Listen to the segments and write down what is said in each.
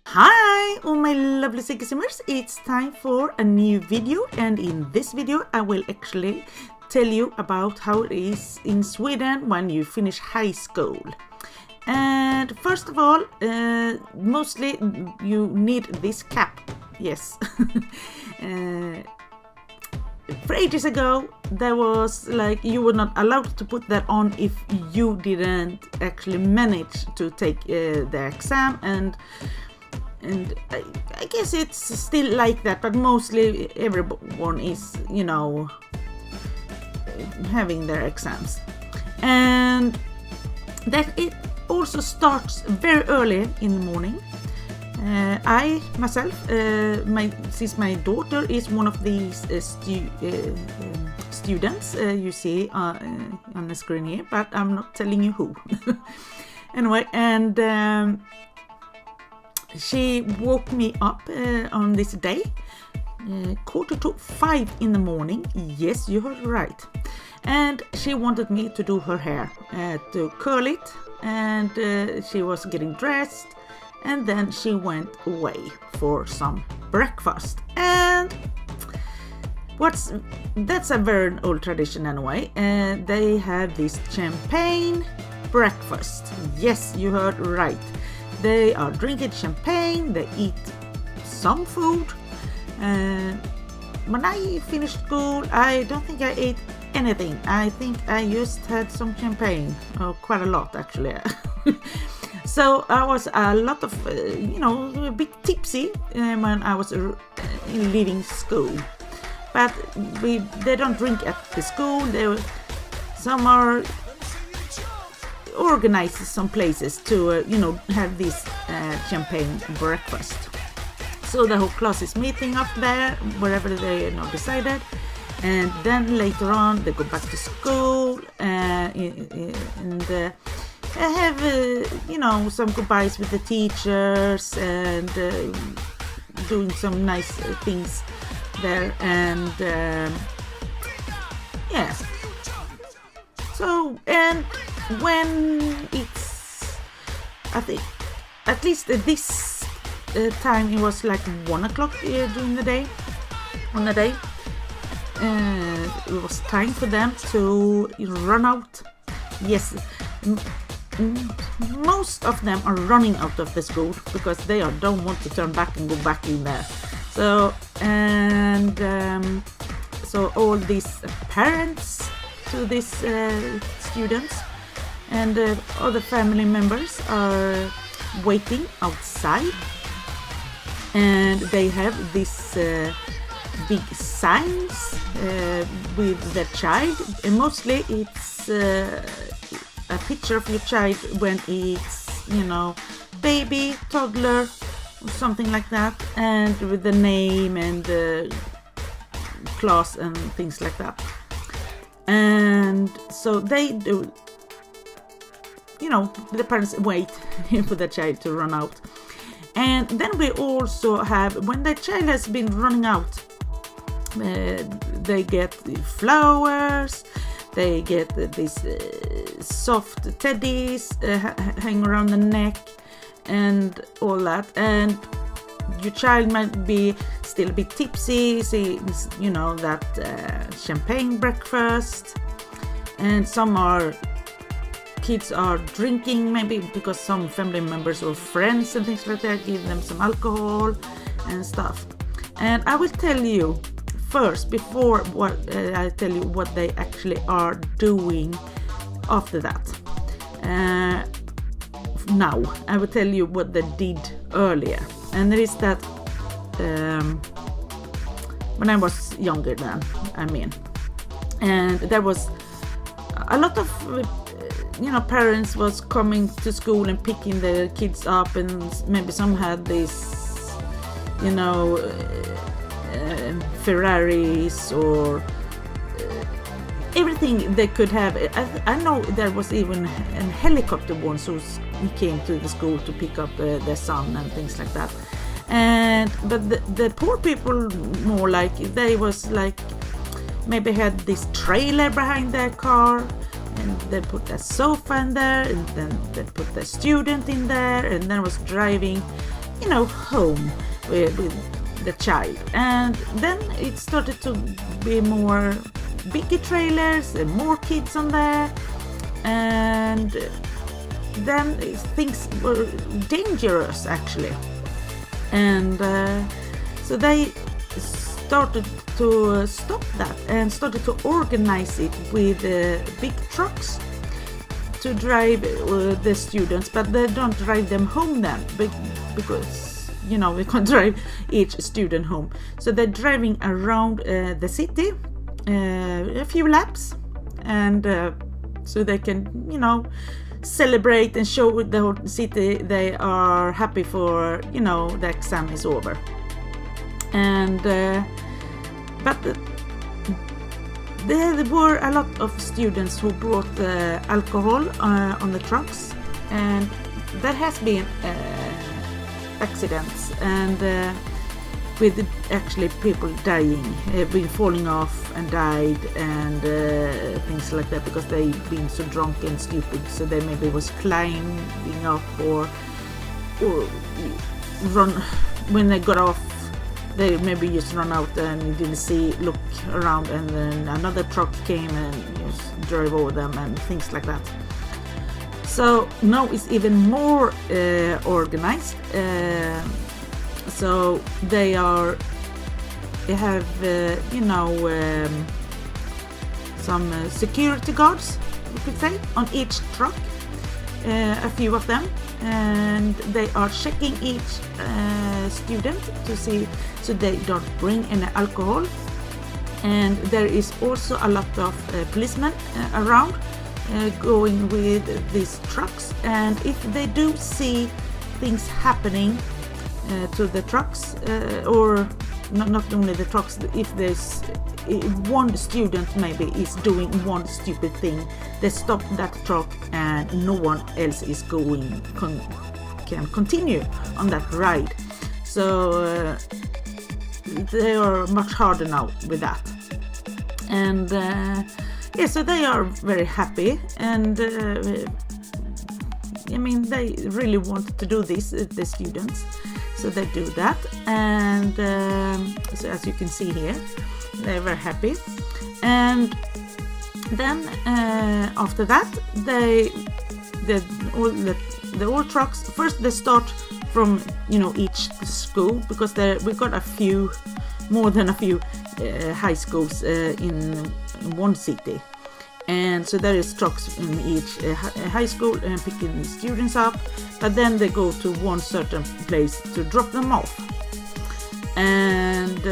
Hi all my lovely SegerSimmers, it's time for a new video, and in this video I will actually tell you about how it is in Sweden when you finish high school. And first of all, mostly you need this cap, yes. For ages ago there was like you were not allowed to put that on if you didn't actually manage to take the exam, and I guess it's still like that, but mostly everyone is, you know, having their exams. And that it also starts very early in the morning. I myself, since my daughter is one of these students you see on the screen here, but I'm not telling you who. Anyway, and she woke me up on this day, 4:45 in the morning. Yes, you heard right. And she wanted me to do her hair, to curl it, and she was getting dressed, and then she went away for some breakfast. And that's a very old tradition anyway. They have this champagne breakfast. Yes, you heard right. They are drinking champagne, they eat some food. When I finished school, I don't think I ate anything. I think I just had some champagne, quite a lot actually. So I was a lot of, a bit tipsy when I was leaving school. But they don't drink at the school. Some are organizes some places to have this champagne breakfast. So the whole class is meeting up there wherever they decided, and then later on they go back to school and have some goodbyes with the teachers and doing some nice things there, and yeah. So, and when it's, I think, at least this time it was like 1 o'clock during the day, on the day, it was time for them to run out. Yes, most of them are running out of the school because they don't want to turn back and go back in there. So, and so all these parents to these students and other family members are waiting outside, and they have this big signs with the child, and mostly it's a picture of your child when it's baby, toddler, or something like that, and with the name and the class and things like that. And so they do, the parents wait for the child to run out. And then we also have, when the child has been running out, they get flowers, they get these soft teddies hang around the neck and all that. And your child might be still a bit tipsy, since that champagne breakfast, and some kids are drinking, maybe because some family members or friends and things like that give them some alcohol and stuff. And I will tell you first, before I tell you what they actually are doing after that. Now I will tell you what they did earlier. And there is that when I was younger then, and there was a lot of parents was coming to school and picking the kids up, and maybe some had this Ferraris or everything they could have. I know there was even a helicopter once who came to the school to pick up their son and things like that. But the poor people, more like, they was like maybe had this trailer behind their car, and they put a sofa in there, and then they put the student in there, and then was driving, home with the child. And then it started to be more bigger trailers and more kids on there, and then things were dangerous actually. And so they started to stop that and started to organize it with big trucks to drive the students, but they don't drive them home then because we can't drive each student home. So they're driving around the city a few laps, and so they can celebrate and show the whole city they are happy for the exam is over. And but there were a lot of students who brought alcohol on the trucks, and there has been accidents and with actually people dying, been falling off and died, and things like that, because they've been so drunk and stupid, so they maybe was climbing up or run when they got off. They maybe just run out and you didn't look around, and then another truck came and just drove over them and things like that. So now it's even more organized. So they have some security guards, you could say, on each truck, a few of them, and they are checking each student to see so they don't bring any alcohol. And there is also a lot of policemen around going with these trucks, and if they do see things happening to the trucks, or not only the trucks, if there's one student maybe is doing one stupid thing, they stop that truck and no one else is can continue on that ride. So they are much harder now with that. And so they are very happy, and they really want to do this, the students, so they do that. And so as you can see here, they're very happy. And then after that, all trucks, first they start from each school, because we got more than a few high schools in one city, and so there is trucks in each high school and picking students up, but then they go to one certain place to drop them off. And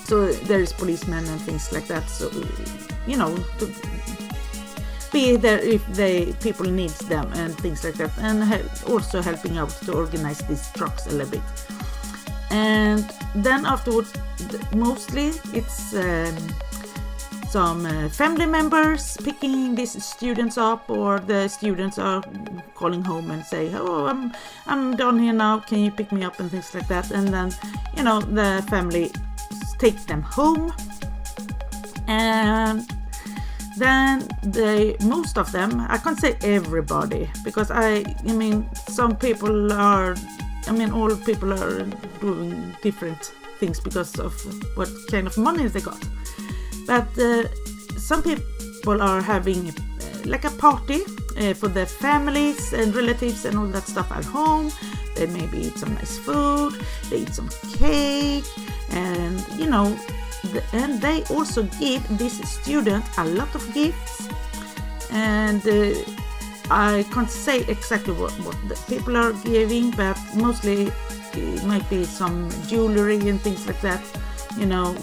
so there is policemen and things like that, so to be there if people needs them and things like that, and also helping out to organize these trucks a little bit. And then afterwards, mostly it's some family members picking these students up, or the students are calling home and say, I'm down here now, can you pick me up, and things like that. And then the family take them home, and then most of them, I can't say everybody, because some people are, all people are doing different things because of what kind of money they got. But some people are having like a party for their families and relatives and all that stuff at home. They maybe eat some nice food, they eat some cake, and and they also give this student a lot of gifts. And I can't say exactly what the people are giving, but mostly it might be some jewelry and things like that,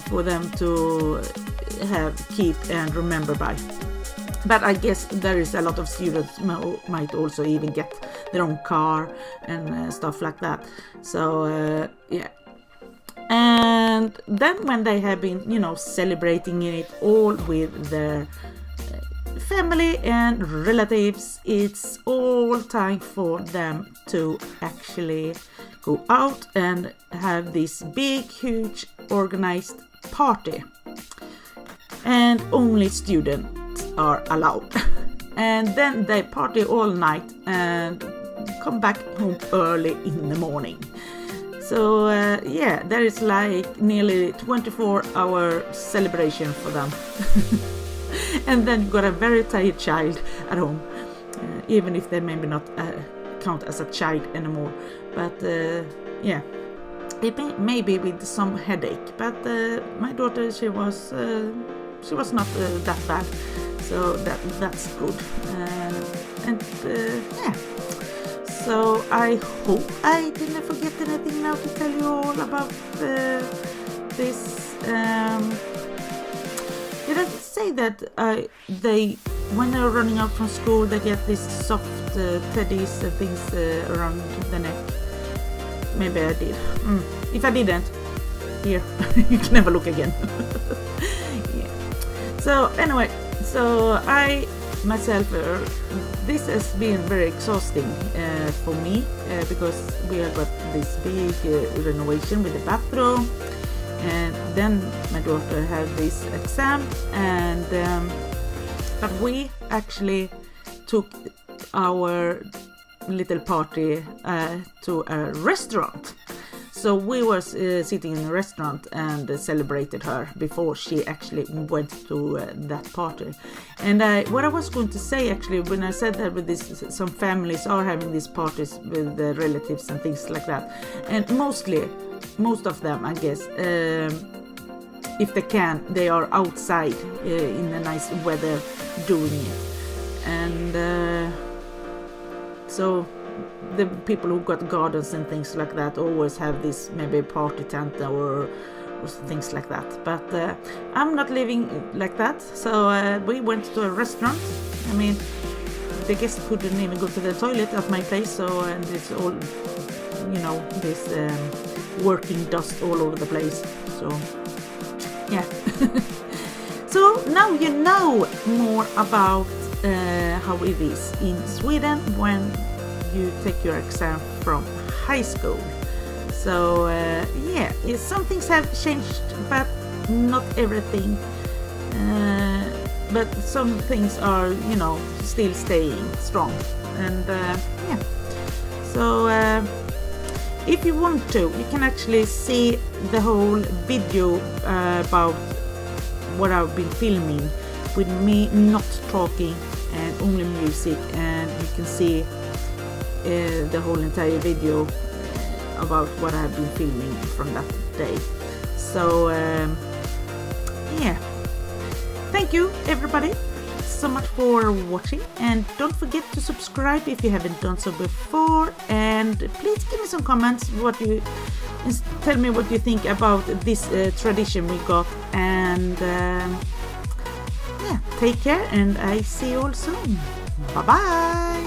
for them to keep and remember by. But I guess there is a lot of students might also even get their own car and stuff like that. So and then when they have been celebrating it all with their family and relatives, it's all time for them to actually go out and have this big, huge, organized party. and only students are allowed. And then they party all night and come back home early in the morning. So yeah, there is like nearly 24-hour celebration for them. And then you got a very tired child at home, even if they maybe not count as a child anymore. But yeah, it may be with some headache. But my daughter, she was not that bad, so that's good. And yeah. So I hope I didn't forget anything now to tell you all about this. Did I say that when they're running out from school, they get these soft teddies and things around the neck? Maybe I did. If I didn't, here, you can have a look again. Yeah. So anyway, so I myself, this has been very exhausting for me because we have got this big renovation with the bathroom, and then my daughter had this exam, and but we actually took our little party to a restaurant. So we were sitting in a restaurant and celebrated her before she actually went to that party. And what I was going to say actually, when I said that with this, some families are having these parties with their relatives and things like that. And most of them, I guess, if they can, they are outside in the nice weather doing it. And so the people who got gardens and things like that always have this maybe party tent or things like that. But I'm not living like that, so we went to a restaurant. I mean, the guests couldn't even go to the toilet at my place, so and it's all, you know, this working dust all over the place. So yeah. So now you know more about how it is in Sweden when you take your exam from high school. So yeah, some things have changed, but not everything. But some things are, you know, still staying strong. And yeah, so if you want to, you can actually see the whole video about what I've been filming with me not talking and only music, and you can see the whole entire video about what I've been filming from that day. So yeah, thank you everybody so much for watching, and don't forget to subscribe if you haven't done so before, and please give me some comments tell me what you think about this tradition we got, and yeah, take care, and I see you all soon. Bye bye.